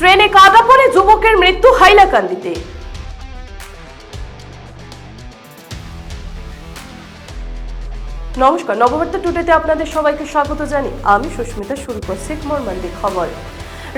ট্রেনে কাদা পড়ে যুবকের মৃত্যু হাইলাকান্দিতে। নমস্কার, নববার্তা টুডেতে আপনাদের সবাইকে স্বাগত জানি। আমি সুস্মিতা। শুরু করছি মর্মান্তিক খবর।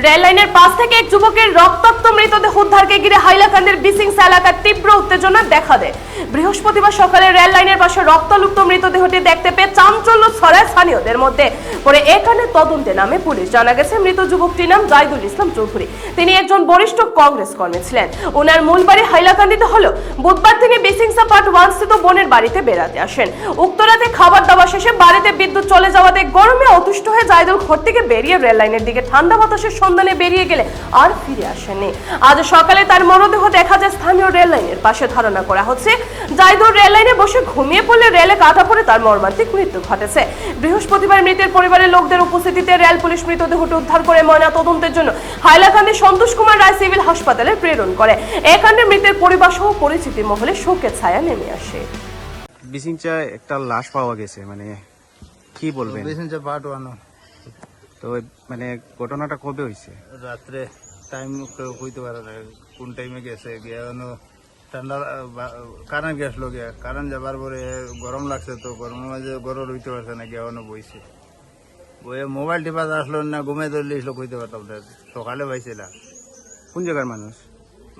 রেল লাইনের পাশ থেকে এক যুবকের রক্তাক্ত মৃতদেহ উদ্ধারকে ঘিরে হাইলাকান্দির বিসিংস এলাকায় তীব্র উত্তেজনা দেখা দেয়। বৃহস্পতিবার সকালে রেল লাইনের পাশে রক্তাক্ত মৃতদেহটি দেখতে পেয়ে চাঞ্চল্য ছড়ায় স্থানীয়দের মধ্যে। পরে এখানে তদন্তে নামে পুলিশ। জানা গেছে মৃত যুবকটির নাম জাহিদুল ইসলাম চৌধুরী। তিনি একজন বরিষ্ঠ কংগ্রেস কর্মী ছিলেন। ওনার মূল বাড়ি হাইলাকান্দিতে হলো। বুধবার তিনি বিসিংসা পার্ট 1 স্থিত বোনের বাড়িতে বেড়াতে আসেন। উক্ত রাতে খাবার দাবার শেষে বাড়িতে বিদ্যুৎ চলে যাওয়াতে গরমে অতুষ্ট হয়ে জাহিদুল ঘর থেকে বেরিয়ে রেল লাইনের দিকে ঠান্ডা বাতাসের সন্ধানে বেরিয়ে গেলে আর ফিরে আসেনি। আজ সকালে তার মরদেহ দেখা যায় স্থানীয় রেল লাইনের পাশে। ধারণা করা হচ্ছে জাহিদুল রেল লাইনে বসে ঘুমিয়ে পড়লে রেলে কাটা পড়ে তার মর্মান্তিক মৃত্যু ঘটেছে। বৃহস্পতিবার মৃতের পরিবারের লোকদের উপস্থিতিতে রেল পুলিশ মৃতদেহটি উদ্ধার করে ময়না তদন্তের জন্য হাইলাকান্দি সন্তোষ কুমার রায় সিভিল হাসপাতালে প্রেরণ করে। এখানে মৃতের পরিবার সহ পরিচিতি মহলে শোকের ছায়া নেমে আসে। বিসিংচা একটা লাশ পাওয়া গেছে, মানে কি বলবেন? বিসিংচা পার্ট 1 তো মানে ঘটনাটা কবে হয়েছে? রাত্রে টাইম হইতে পারে না, কোন টাইমে গেছে গিয়ে ঠান্ডা কারেন্ট গেছিল গিয়া, কারেন্ট যাবার পরে গরম লাগছে, তো গরমের মাঝে গরম হইতে পারছে না, গিয়ে বইছে বইয়ে মোবাইল টিপা আসলো না, ঘুমে ধরলে কইতে পারতাম না। সকালে পাইছিলাম। কোন জায়গার মানুষ?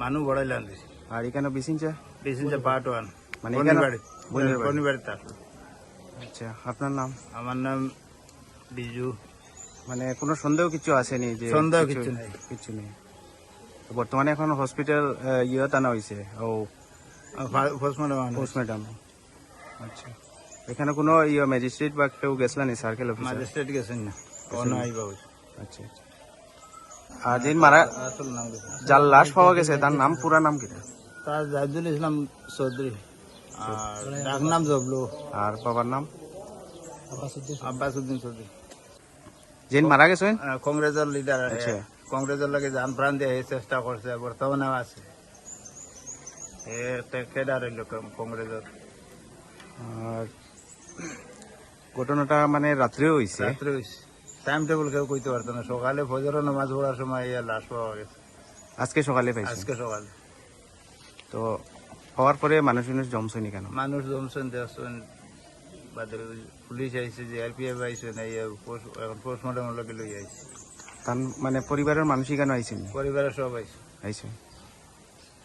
মানুষ বড়াইলাম দিছি। আর এখানে বিসিংচা পার্ট 1 মানে বাড়িতে আসলো। আচ্ছা, আপনার নাম? আমার নাম বিজু। মানে কোনো সন্দেহ কিছু আসেনি? যে সন্দেহ কিছু নাই। কিছু নেই। তো বর্তমানে এখন হসপিটাল ইয়ে টানা হয়েছে ও পোস্টমর্টম। আচ্ছা, এখানে কোনো ম্যাজিস্ট্রেট বা কেউ গেছিলেন? Circle officer? ম্যাজিস্ট্রেট গেছেন না। আচ্ছা, আর যিনি মারা আসল নাম যার লাশ পাওয়া গেছে তার নাম, পুরা নাম কি? তার জাহিদুল ইসলাম চৌধুরী, আর ডাক নাম জবলু। আর বাবার নাম? আব্বাসউদ্দিন চৌধুরী। যিনি মারা গেছেন কংগ্রেসের লিডার। আচ্ছা। কংগ্রেসের লাগে যান প্রাণ দিয়ে চেষ্টা করছে, বর্তমানে আছে খেডার কংগ্রেসের। আর ঘটনাটা মানে রাত্রেও হয়েছে? রাত্রে টাইম টেবিল কেউ কইতে পারতো না। সকালে ফজরের নামাজ পড়ার সময় লাশ পাওয়া গেছে। আজকে সকালে পাইছে? আজকে সকালে। তো হওয়ার পরে মানুষ জমছেনি কেন? মানুষ জমছেন, দেখছেন, পুলিশ আইছে, যে আরপিএফ আইছে না, এখন পোস্টমর্টম লগে লই আইছে। তার মানে পরিবারের মানুষই কেন আইছেন? পরিবারের সব আইছে। আইছে।